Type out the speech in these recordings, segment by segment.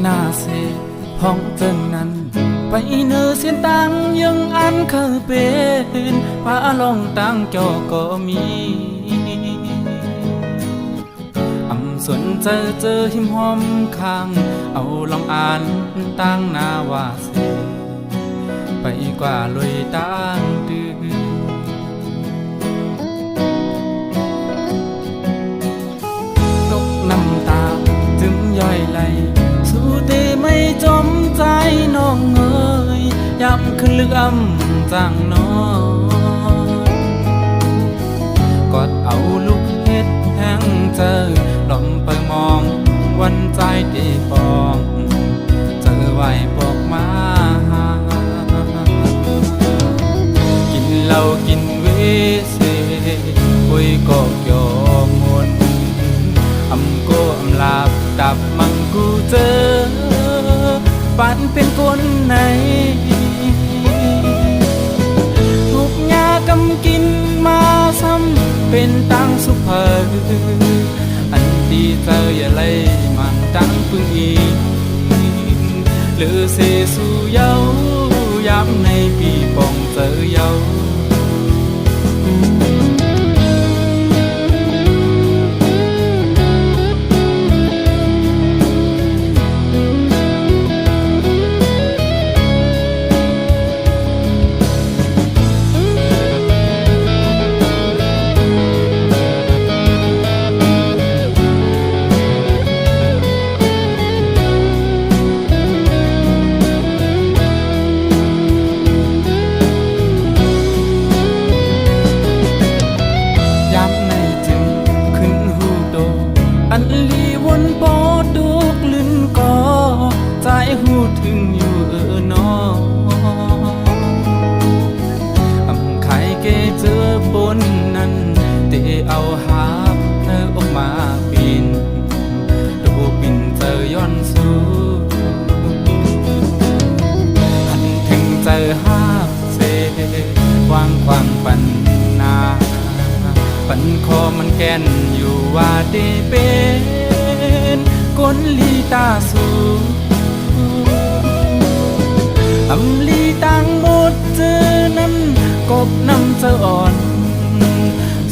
นาเสห้องเติงนั้นไปเนื้อเสียนตังยังอันเคยเป็นป้าลองตั้งจอก็มีสนเจอหิมหอมข้างเอาลองอ่านตั้งนาว่าเสไปกว่าลอยตั้งดื้อตกน้ำตาจึงย่อยไหลสู้แต่ไม่จมใจน้องเอ๋ยย้ำขึ้นลึกจังน้องกอดเอาลูกเฮ็ดแห้งเจอลองไปมองวันใจที่ปองเจอไหวบอกมากินเหล้ากินเวเสคุยก็ยอมหมดก็ลาบดับมังกูเจอปันเป็นคนไหนทุกยากำกินมาซ้ำเป็นตังสุภาอันดีเจออย่าไล่มันตังพึ่งอีกหรือเสสู่เย้าย้ำในปีปองเจอเย้าอันลีวนปอดูกลื่นก่อใจหูถึงอยู่นอไข่เกเจอบนนั้นเตเอาหาบเธอออกมาปีนดูปินเจอย้อนสู้หันถึงเจอหาบเสวางความปัญนาปันคอมันแก่นอยู่ว่าได้เป็นคนลีตาสูลีตังหมดเจอนั้นกบน้ำเจออ่อน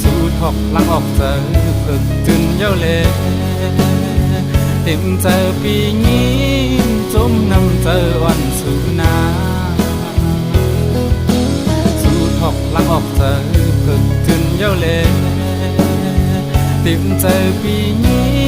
สู้ทอกลังออกเจอเพิกจึนเย้าเล่เต็มเจอปีนี้จมน้ำเจออ่อนสู่นาสู้ทอกลังออกเจอเพิกจึนเย้าเล่เต็มใจปีนี้